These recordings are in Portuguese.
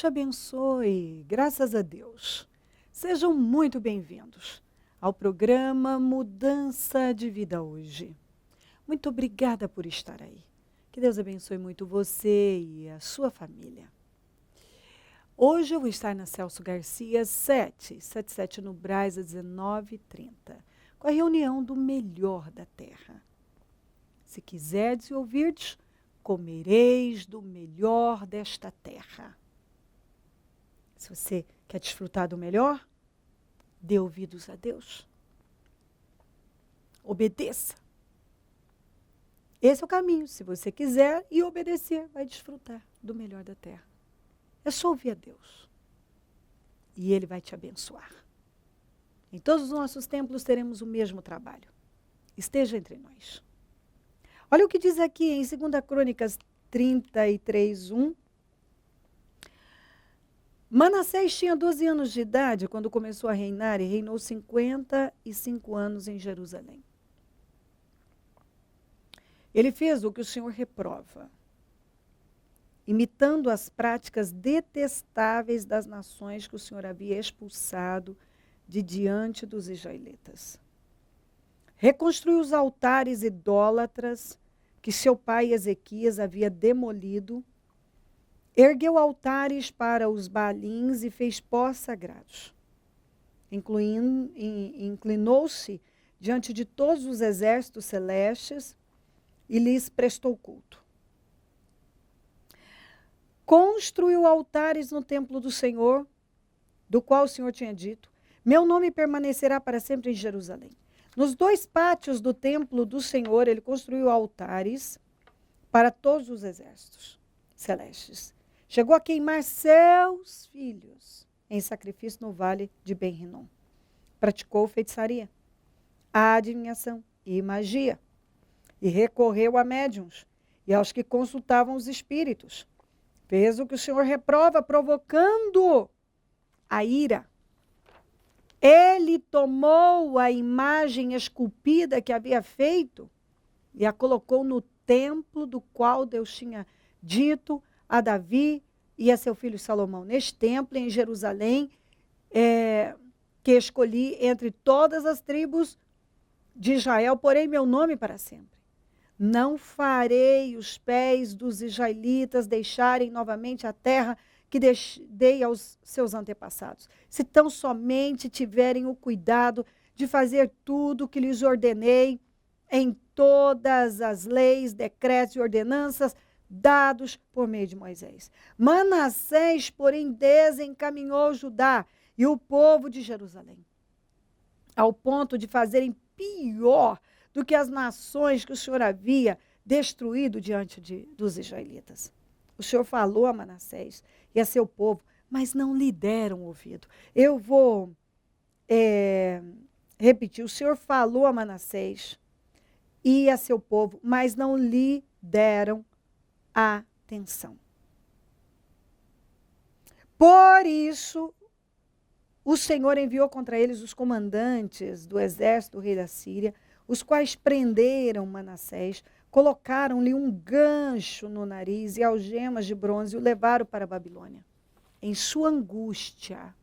te abençoe, graças a Deus. Sejam muito bem-vindos ao programa Mudança de Vida Hoje. Muito obrigada por estar aí. Que Deus abençoe muito você e a sua família. Hoje eu vou estar na Celso Garcia 777 no Brás, às 19h30, com a reunião do melhor da terra. Se quiserdes e ouvirdes, comereis do melhor desta terra. Se você quer desfrutar do melhor, dê ouvidos a Deus. Obedeça. Esse é o caminho. Se você quiser e obedecer, vai desfrutar do melhor da terra. É só ouvir a Deus. E Ele vai te abençoar. Em todos os nossos templos teremos o mesmo trabalho. Esteja entre nós. Olha o que diz aqui em 2 Crônicas 33:1. Manassés tinha 12 anos de idade quando começou a reinar e reinou 55 anos em Jerusalém. Ele fez o que o Senhor reprova, imitando as práticas detestáveis das nações que o Senhor havia expulsado de diante dos israelitas. Reconstruiu os altares idólatras que seu pai Ezequias havia demolido, ergueu altares para os Baalins e fez pós sagrados. Inclinou-se diante de todos os exércitos celestes e lhes prestou culto. Construiu altares no templo do Senhor, do qual o Senhor tinha dito: meu nome permanecerá para sempre em Jerusalém. Nos 2 pátios do templo do Senhor, ele construiu altares para todos os exércitos celestes. Chegou a queimar seus filhos em sacrifício no vale de Ben-Rinom. Praticou feitiçaria, adivinhação e magia. E recorreu a médiuns e aos que consultavam os espíritos. Fez o que o Senhor reprova, provocando a ira. Ele tomou a imagem esculpida que havia feito e a colocou no templo do qual Deus tinha dito a Davi e a seu filho Salomão: neste templo em Jerusalém, que escolhi entre todas as tribos de Israel, porém meu nome para sempre. Não farei os pés dos israelitas deixarem novamente a terra que dei aos seus antepassados, se tão somente tiverem o cuidado de fazer tudo o que lhes ordenei em todas as leis, decretos e ordenanças dados por meio de Moisés. Manassés, porém, desencaminhou Judá e o povo de Jerusalém, ao ponto de fazerem pior do que as nações que o Senhor havia destruído diante dos israelitas. O Senhor falou a Manassés e a seu povo, mas não lhe deram ouvido. Eu vou repetir. O Senhor falou a Manassés e a seu povo, mas não lhe deram atenção. Por isso, o Senhor enviou contra eles os comandantes do exército do rei da Síria, os quais prenderam Manassés, colocaram-lhe um gancho no nariz e algemas de bronze e o levaram para a Babilônia. Em sua angústia,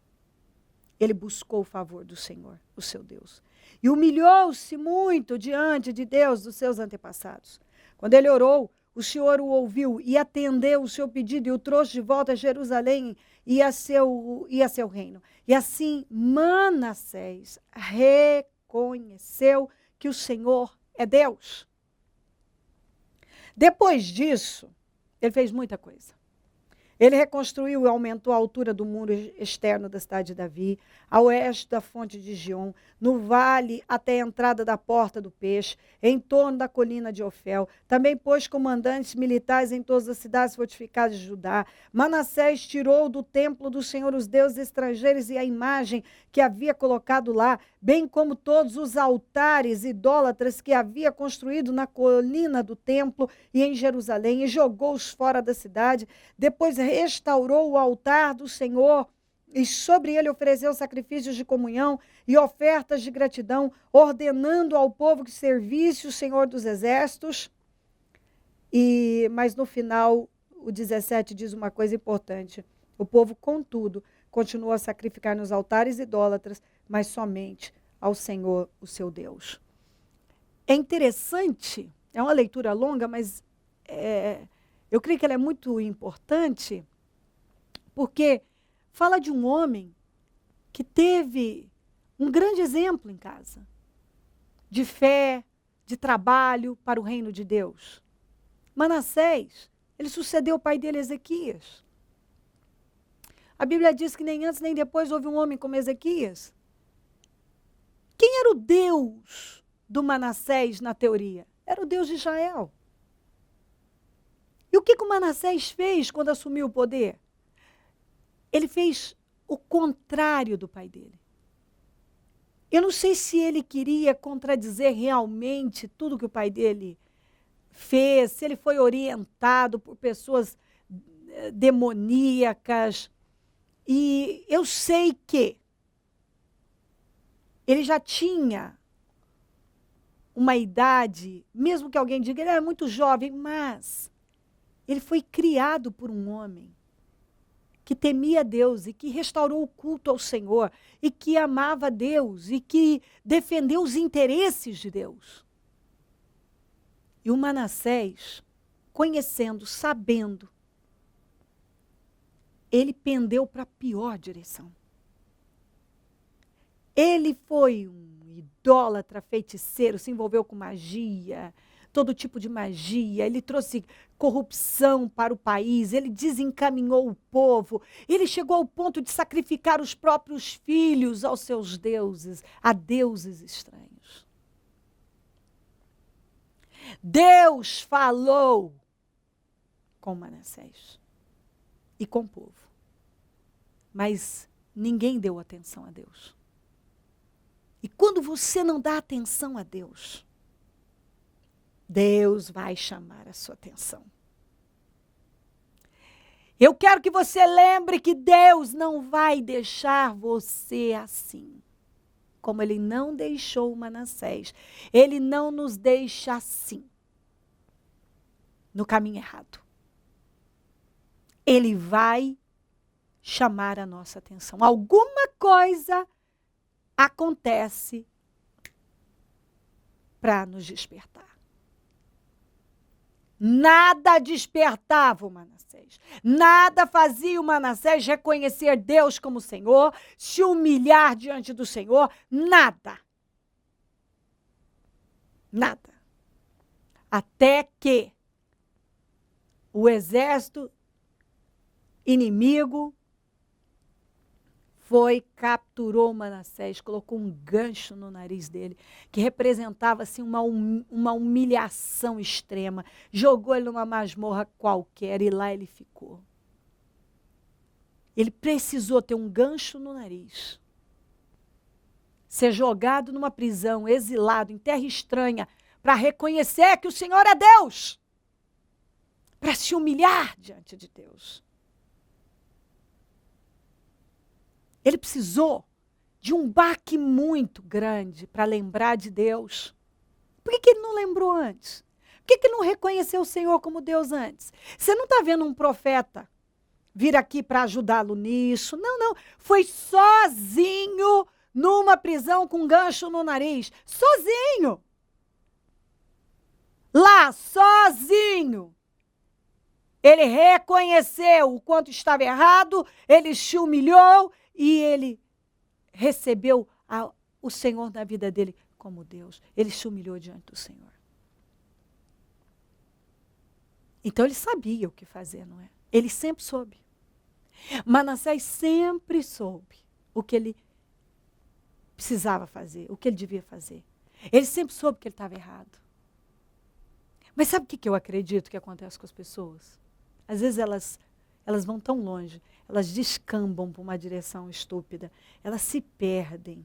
ele buscou o favor do Senhor, o seu Deus, e humilhou-se muito diante de Deus dos seus antepassados. Quando ele orou, o Senhor o ouviu e atendeu o seu pedido e o trouxe de volta a Jerusalém e a seu reino. E assim Manassés reconheceu que o Senhor é Deus. Depois disso, ele fez muita coisa. Ele reconstruiu e aumentou a altura do muro externo da cidade de Davi, a oeste da fonte de Giom, no vale até a entrada da porta do peixe, em torno da colina de Ofel. Também pôs comandantes militares em todas as cidades fortificadas de Judá. Manassés tirou do templo do Senhor os deuses estrangeiros e a imagem que havia colocado lá, bem como todos os altares idólatras que havia construído na colina do templo e em Jerusalém, e jogou-os fora da cidade. Depois restaurou o altar do Senhor e sobre ele ofereceu sacrifícios de comunhão e ofertas de gratidão, ordenando ao povo que servisse o Senhor dos Exércitos. Mas no final, o 17 diz uma coisa importante: O povo, contudo, continuou a sacrificar nos altares idólatras, mas somente ao Senhor, o seu Deus. É interessante, é uma leitura longa, mas eu creio que ela é muito importante, porque fala de um homem que teve um grande exemplo em casa, de fé, de trabalho para o reino de Deus. Manassés, ele sucedeu o pai dele, Ezequias. A Bíblia diz que nem antes nem depois houve um homem como Ezequias. Quem era o Deus do Manassés na teoria? Era o Deus de Israel. E o que o Manassés fez quando assumiu o poder? Ele fez o contrário do pai dele. Eu não sei se ele queria contradizer realmente tudo que o pai dele fez, se ele foi orientado por pessoas demoníacas. E eu sei que ele já tinha uma idade, mesmo que alguém diga, ele era muito jovem, mas ele foi criado por um homem que temia Deus e que restaurou o culto ao Senhor e que amava Deus e que defendeu os interesses de Deus. E o Manassés, conhecendo, sabendo, ele pendeu para a pior direção. Ele foi um idólatra, feiticeiro, se envolveu com magia, todo tipo de magia, ele trouxe corrupção para o país, ele desencaminhou o povo, ele chegou ao ponto de sacrificar os próprios filhos aos seus deuses, a deuses estranhos. Deus falou com Manassés e com o povo, mas ninguém deu atenção a Deus. E quando você não dá atenção a Deus, Deus vai chamar a sua atenção. Eu quero que você lembre que Deus não vai deixar você assim. Como Ele não deixou Manassés. Ele não nos deixa assim. No caminho errado. Ele vai chamar a nossa atenção. Alguma coisa acontece para nos despertar. Nada despertava o Manassés. Nada fazia o Manassés reconhecer Deus como Senhor, se humilhar diante do Senhor. Nada. Nada. Até que o exército inimigo capturou Manassés, colocou um gancho no nariz dele, que representava assim, uma humilhação extrema. Jogou ele numa masmorra qualquer e lá ele ficou. Ele precisou ter um gancho no nariz, ser jogado numa prisão, exilado, em terra estranha, para reconhecer que o Senhor é Deus, para se humilhar diante de Deus. Ele precisou de um baque muito grande para lembrar de Deus. Por que ele não lembrou antes? Por que ele não reconheceu o Senhor como Deus antes? Você não está vendo um profeta vir aqui para ajudá-lo nisso? Não, não. Foi sozinho numa prisão com um gancho no nariz. Sozinho. Lá, sozinho. Ele reconheceu o quanto estava errado, ele se humilhou, e ele recebeu o Senhor na vida dele como Deus. Ele se humilhou diante do Senhor. Então ele sabia o que fazer, não é? Ele sempre soube. Manassés sempre soube o que ele precisava fazer, o que ele devia fazer. Ele sempre soube que ele estava errado. Mas sabe o que eu acredito que acontece com as pessoas? Às vezes elas vão tão longe, elas descambam para uma direção estúpida, elas se perdem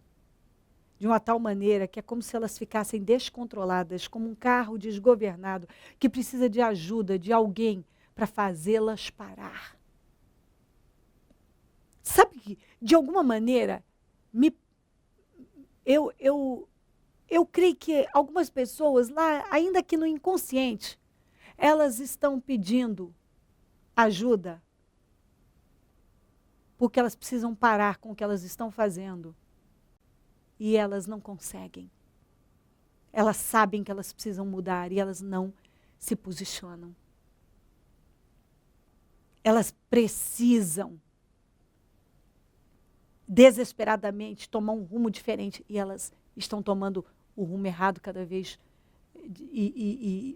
de uma tal maneira que é como se elas ficassem descontroladas, como um carro desgovernado, que precisa de ajuda de alguém para fazê-las parar. Sabe que, de alguma maneira, eu creio que algumas pessoas lá, ainda que no inconsciente, elas estão pedindo ajuda. porque elas precisam parar com o que elas estão fazendo. E elas não conseguem. Elas sabem que elas precisam mudar e elas não se posicionam. Elas precisam desesperadamente tomar um rumo diferente e elas estão tomando o rumo errado cada vez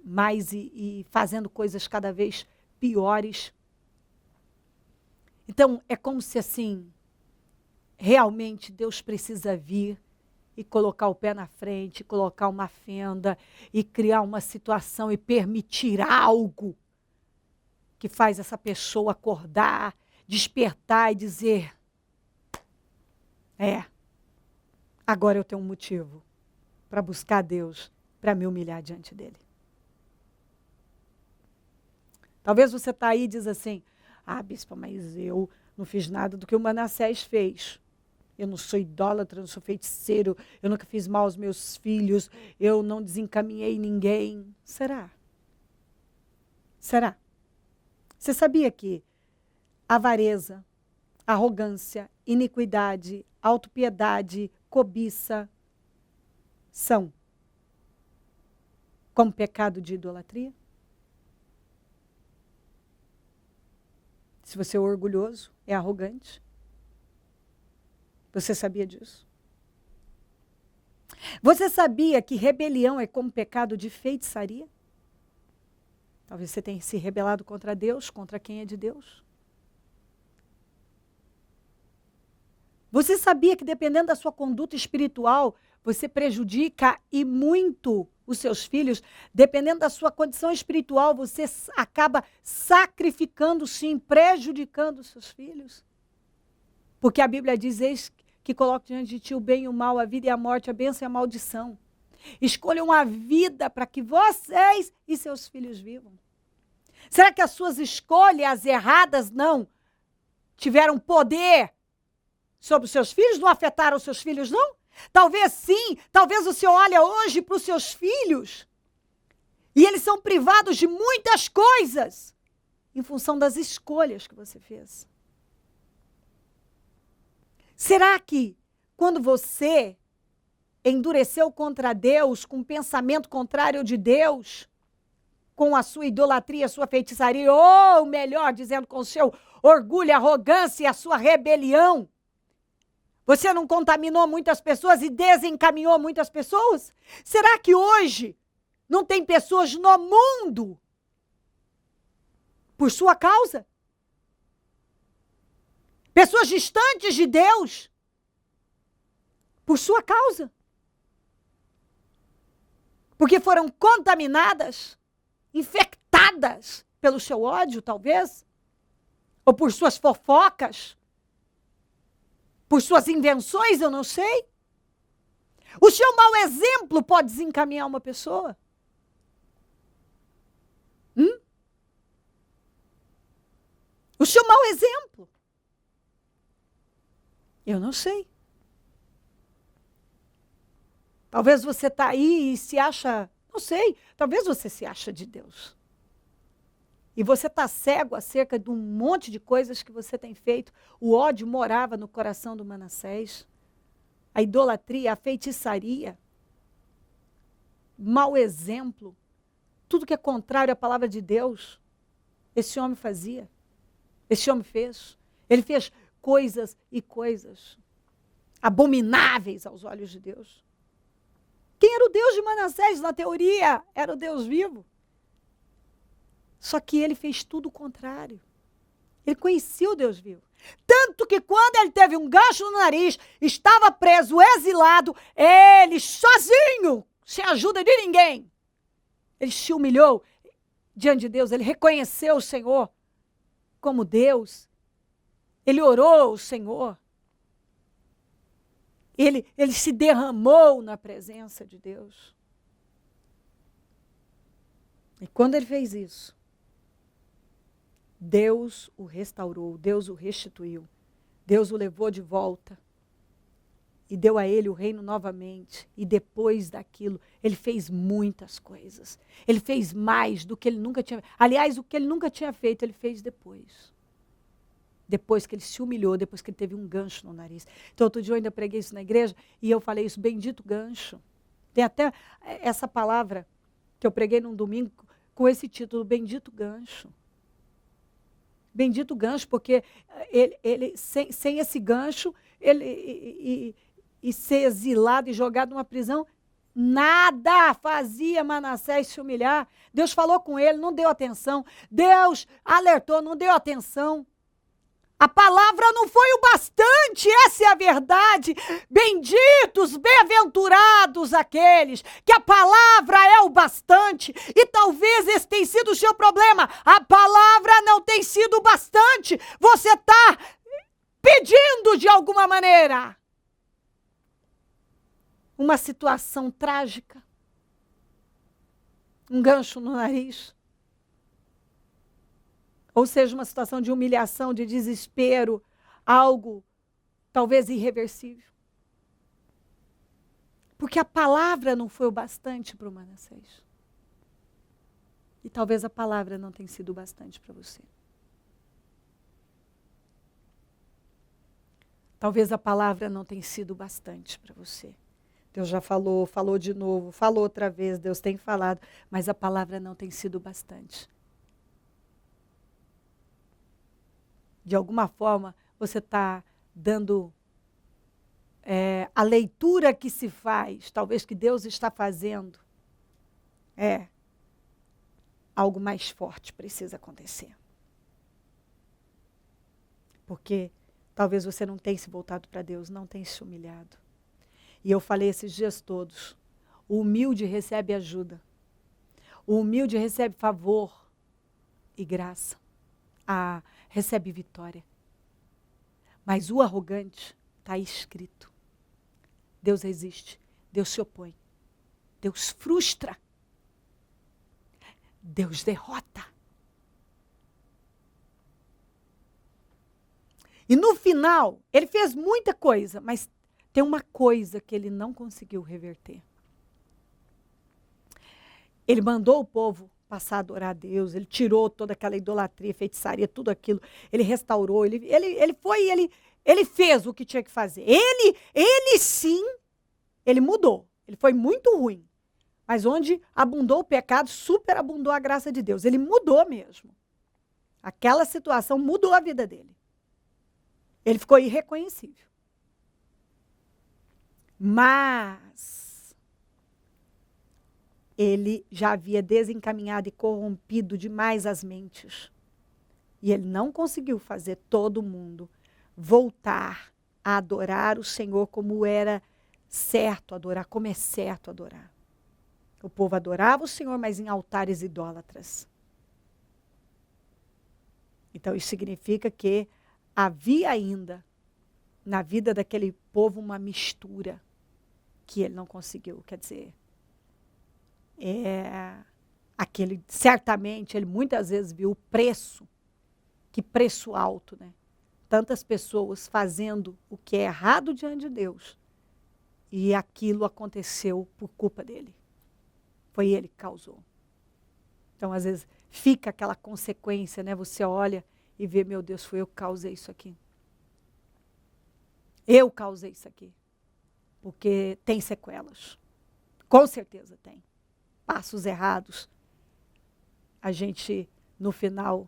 mais e fazendo coisas cada vez piores. Então, é como se assim, realmente Deus precisa vir e colocar o pé na frente, colocar uma fenda e criar uma situação e permitir algo que faz essa pessoa acordar, despertar e dizer, agora eu tenho um motivo para buscar Deus, para me humilhar diante dele. Talvez você está aí e diz assim, bispa, mas eu não fiz nada do que o Manassés fez. Eu não sou idólatra, eu não sou feiticeiro, eu nunca fiz mal aos meus filhos, eu não desencaminhei ninguém. Será? Será? Você sabia que avareza, arrogância, iniquidade, autopiedade, cobiça são como pecado de idolatria? Se você é orgulhoso, é arrogante. Você sabia disso? Você sabia que rebelião é como pecado de feitiçaria? Talvez você tenha se rebelado contra Deus, contra quem é de Deus. Você sabia que dependendo da sua conduta espiritual, você prejudica e muito os seus filhos? Dependendo da sua condição espiritual, você acaba sacrificando, sim, prejudicando os seus filhos? Porque a Bíblia diz, eis que coloca diante de ti o bem e o mal, a vida e a morte, a bênção e a maldição. Escolham a vida para que vocês e seus filhos vivam. Será que as suas escolhas erradas não tiveram poder sobre os seus filhos? Não afetaram os seus filhos, não? Talvez sim. Talvez você olha hoje para os seus filhos e eles são privados de muitas coisas em função das escolhas que você fez. Será que quando você endureceu contra Deus, com um pensamento contrário de Deus, com a sua idolatria, a sua feitiçaria, ou melhor, dizendo, com o seu orgulho, arrogância e a sua rebelião, você não contaminou muitas pessoas e desencaminhou muitas pessoas? Será que hoje não tem pessoas no mundo por sua causa? Pessoas distantes de Deus por sua causa? Porque foram contaminadas, infectadas pelo seu ódio, talvez? Ou por suas fofocas? Por suas invenções, eu não sei. O seu mau exemplo pode desencaminhar uma pessoa? O seu mau exemplo? Eu não sei. Talvez você está aí e se acha, não sei, talvez você se acha de Deus. E você está cego acerca de um monte de coisas que você tem feito. O ódio morava no coração do Manassés. A idolatria, a feitiçaria, mau exemplo, tudo que é contrário à palavra de Deus, esse homem fazia. Esse homem fez. Ele fez coisas e coisas abomináveis aos olhos de Deus. Quem era o Deus de Manassés na teoria? Era o Deus vivo. Só que ele fez tudo o contrário. Ele conhecia o Deus vivo. Tanto que quando ele teve um gancho no nariz, estava preso, exilado, ele sozinho, sem ajuda de ninguém. Ele se humilhou diante de Deus, ele reconheceu o Senhor como Deus. Ele orou ao Senhor. Ele se derramou na presença de Deus. E quando ele fez isso, Deus o restaurou, Deus o restituiu, Deus o levou de volta e deu a ele o reino novamente. E depois daquilo, ele fez muitas coisas. Ele fez mais do que ele nunca tinha. Aliás, o que ele nunca tinha feito, ele fez depois. Depois que ele se humilhou, depois que ele teve um gancho no nariz. Então, outro dia eu ainda preguei isso na igreja e eu falei isso, bendito gancho. Tem até essa palavra que eu preguei num domingo com esse título, bendito gancho. Bendito gancho, porque ele sem esse gancho, e ser exilado e jogado numa prisão, nada fazia Manassés se humilhar. Deus falou com ele, não deu atenção. Deus alertou, não deu atenção. A palavra não foi o bastante, essa é a verdade. Benditos, bem-aventurados aqueles que a palavra é o bastante. E talvez esse tenha sido o seu problema. A palavra não tem sido o bastante. Você está pedindo de alguma maneira uma situação trágica, um gancho no nariz. Ou seja, uma situação de humilhação, de desespero, algo talvez irreversível. Porque a palavra não foi o bastante para o Manassés. E talvez a palavra não tenha sido o bastante para você. Talvez a palavra não tenha sido o bastante para você. Deus já falou, falou de novo, falou outra vez, Deus tem falado, mas a palavra não tem sido o bastante. De alguma forma, você está dando a leitura que se faz, talvez que Deus está fazendo, algo mais forte precisa acontecer. Porque talvez você não tenha se voltado para Deus, não tenha se humilhado. E eu falei esses dias todos, o humilde recebe ajuda, o humilde recebe favor e graça. Recebe vitória. Mas o arrogante, está escrito. Deus resiste, Deus se opõe, Deus frustra, Deus derrota. E no final, ele fez muita coisa, mas tem uma coisa que ele não conseguiu reverter. Ele mandou o povo passar a adorar a Deus, ele tirou toda aquela idolatria, feitiçaria, tudo aquilo, ele restaurou, ele fez o que tinha que fazer. Ele sim, ele mudou, ele foi muito ruim, mas onde abundou o pecado, superabundou a graça de Deus, ele mudou mesmo. Aquela situação mudou a vida dele. Ele ficou irreconhecível. Mas ele já havia desencaminhado e corrompido demais as mentes. E ele não conseguiu fazer todo mundo voltar a adorar o Senhor como era certo adorar, como é certo adorar. O povo adorava o Senhor, mas em altares idólatras. Então isso significa que havia ainda na vida daquele povo uma mistura que ele não conseguiu, quer dizer, certamente, ele muitas vezes viu o preço, que preço alto, né? Tantas pessoas fazendo o que é errado diante de Deus, e aquilo aconteceu por culpa dele. Foi ele que causou. Então, às vezes, fica aquela consequência, né? Você olha e vê, meu Deus, foi eu que causei isso aqui. Eu causei isso aqui. Porque tem sequelas. Com certeza tem. Passos errados, a gente, no final,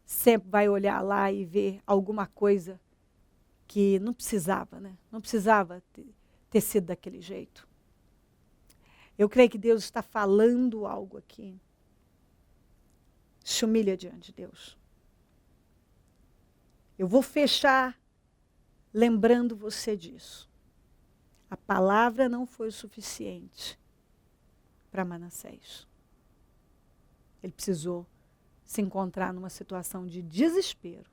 sempre vai olhar lá e ver alguma coisa que não precisava, né? Não precisava ter sido daquele jeito. Eu creio que Deus está falando algo aqui. Se humilha diante de Deus. Eu vou fechar lembrando você disso. A palavra não foi o suficiente para Manassés. Ele precisou se encontrar numa situação de desespero,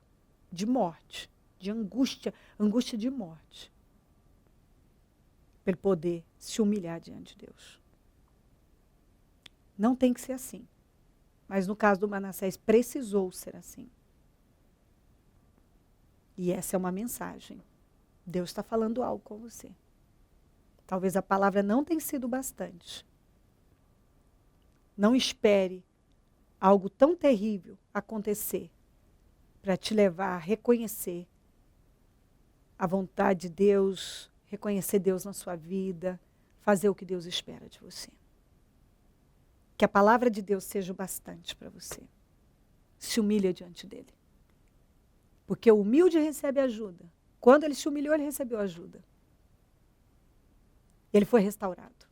de morte, de angústia de morte, para ele poder se humilhar diante de Deus. Não tem que ser assim, mas no caso do Manassés precisou ser assim. E essa é uma mensagem. Deus está falando algo com você. Talvez a palavra não tenha sido bastante. Não espere algo tão terrível acontecer para te levar a reconhecer a vontade de Deus, reconhecer Deus na sua vida, fazer o que Deus espera de você. Que a palavra de Deus seja o bastante para você. Se humilha diante dele. Porque o humilde recebe ajuda. Quando ele se humilhou, ele recebeu ajuda. Ele foi restaurado.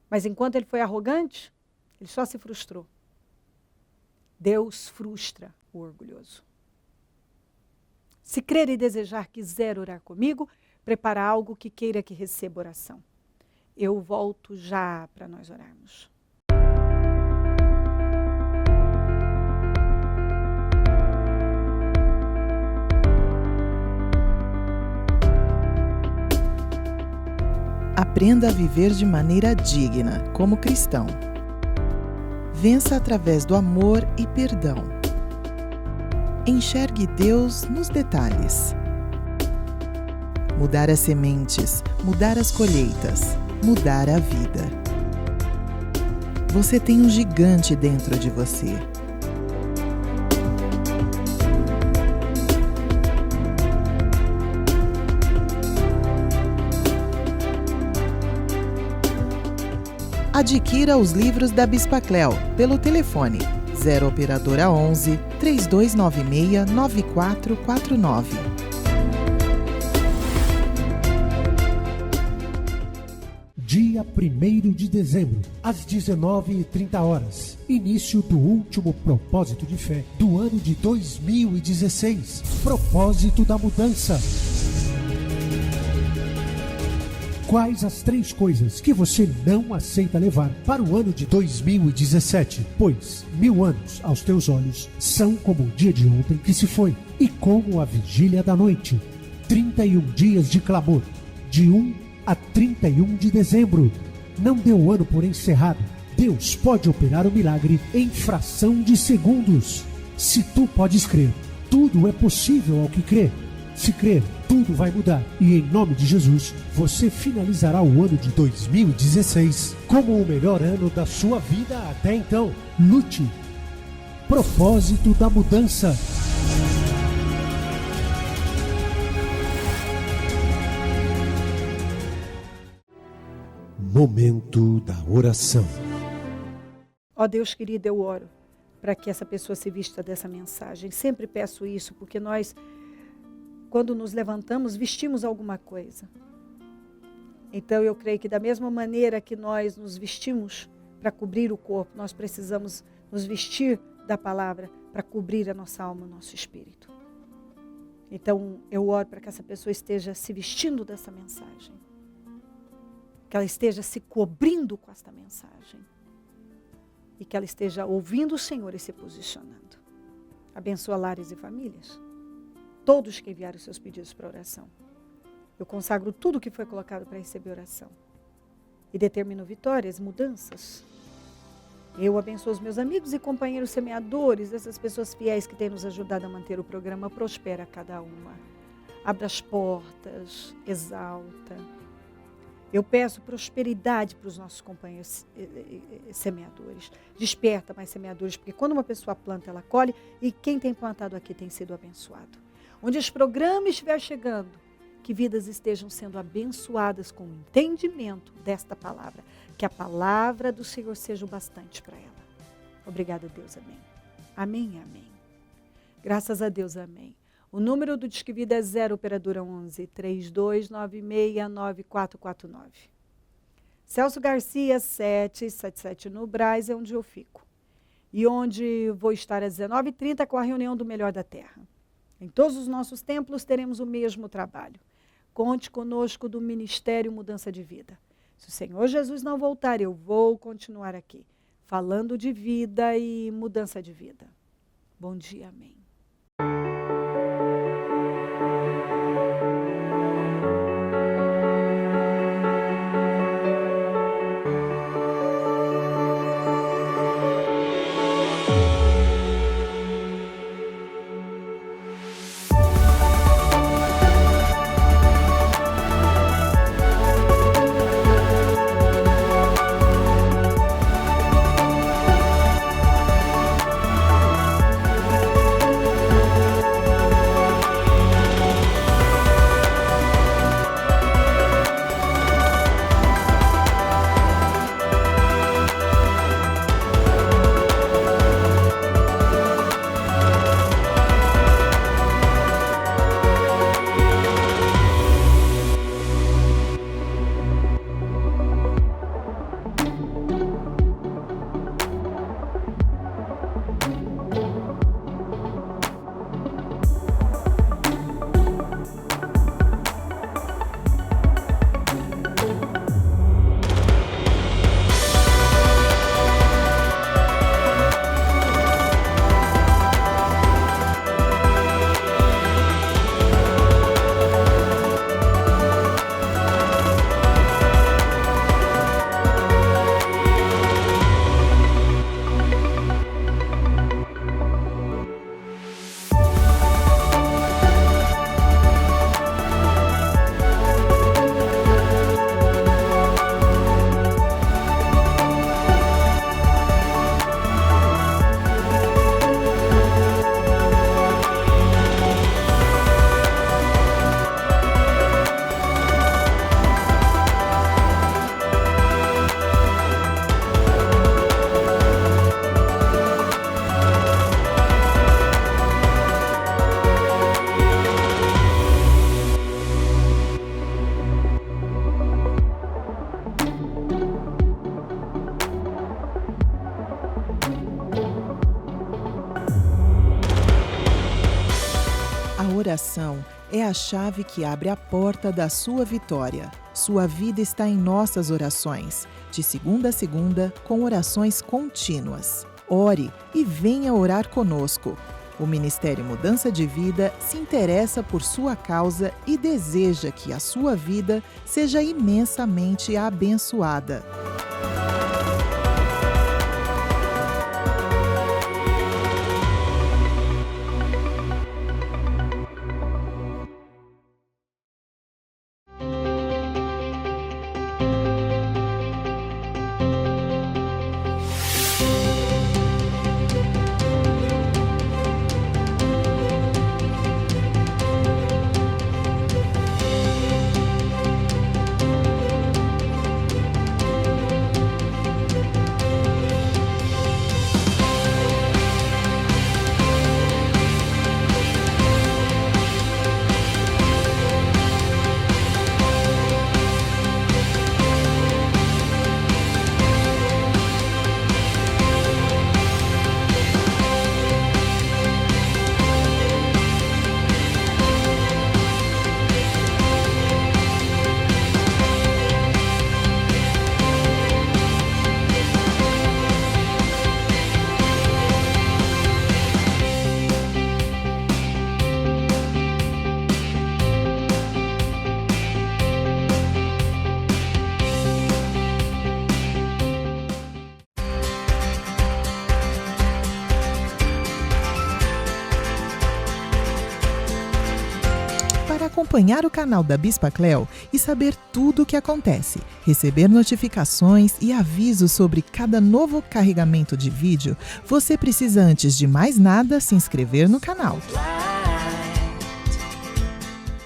Mas enquanto ele foi arrogante, ele só se frustrou. Deus frustra o orgulhoso. Se crer e desejar, quiser orar comigo, prepara algo que queira que receba oração. Eu volto já para nós orarmos. Aprenda a viver de maneira digna, como cristão. Vença através do amor e perdão. Enxergue Deus nos detalhes. Mudar as sementes, mudar as colheitas, mudar a vida. Você tem um gigante dentro de você. Adquira os livros da Bispa Cleo pelo telefone 0 operadora 11 3296 9449. Dia 1º de dezembro, às 19h30, início do último propósito de fé do ano de 2016. Propósito da mudança. Quais as 3 coisas que você não aceita levar para o ano de 2017? Pois 1000 anos aos teus olhos são como o dia de ontem que se foi e como a vigília da noite. 31 dias de clamor, de 1 a 31 de dezembro. Não dê o ano por encerrado. Deus pode operar o milagre em fração de segundos. Se tu podes crer, tudo é possível ao que crê. Se crer, tudo vai mudar. E em nome de Jesus, você finalizará o ano de 2016 como o melhor ano da sua vida até então. Lute. Propósito da mudança. Momento da oração. Ó Deus querido, eu oro para que essa pessoa se vista dessa mensagem. Sempre peço isso, porque nós, quando nos levantamos, vestimos alguma coisa. Então eu creio que da mesma maneira que nós nos vestimos para cobrir o corpo, nós precisamos nos vestir da palavra para cobrir a nossa alma, o nosso espírito. Então eu oro para que essa pessoa esteja se vestindo dessa mensagem. Que ela esteja se cobrindo com esta mensagem. E que ela esteja ouvindo o Senhor e se posicionando. Abençoa lares e famílias. Todos que enviaram seus pedidos para oração. Eu consagro tudo que foi colocado para receber oração. E determino vitórias, mudanças. Eu abençoo os meus amigos e companheiros semeadores, essas pessoas fiéis que têm nos ajudado a manter o programa. Prospera cada uma. Abra as portas, exalta. Eu peço prosperidade para os nossos companheiros semeadores. Desperta mais semeadores, porque quando uma pessoa planta, ela colhe. E quem tem plantado aqui tem sido abençoado. Onde esse programa estiver chegando, que vidas estejam sendo abençoadas com o entendimento desta palavra. Que a palavra do Senhor seja o bastante para ela. Obrigada, Deus. Amém. Amém, amém. Graças a Deus, amém. O número do Disque Vida é 0 operadora 11 3296 9449. Celso Garcia 777 no Brás é onde eu fico. E onde vou estar às 19h30 com a reunião do Melhor da Terra. Em todos os nossos templos teremos o mesmo trabalho. Conte conosco do Ministério Mudança de Vida. Se o Senhor Jesus não voltar, eu vou continuar aqui, falando de vida e mudança de vida. Bom dia, amém. oração é a chave que abre a porta da sua vitória. Sua vida está em nossas orações, de segunda a segunda, com orações contínuas. Ore e venha orar conosco. O Ministério Mudança de Vida se interessa por sua causa e deseja que a sua vida seja imensamente abençoada. Para acompanhar o canal da Bispa Cleo e saber tudo o que acontece, receber notificações e avisos sobre cada novo carregamento de vídeo, você precisa, antes de mais nada, se inscrever no canal.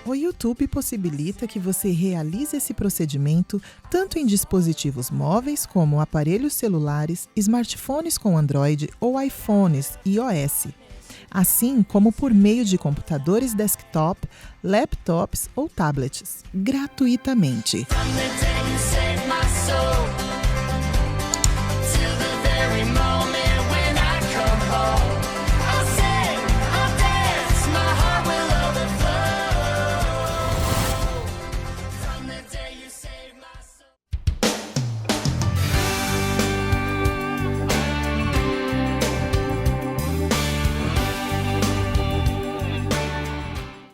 O YouTube possibilita que você realize esse procedimento tanto em dispositivos móveis como aparelhos celulares, smartphones com Android ou iPhones iOS, assim como por meio de computadores desktop, laptops ou tablets, gratuitamente. From the dead you saved my soul.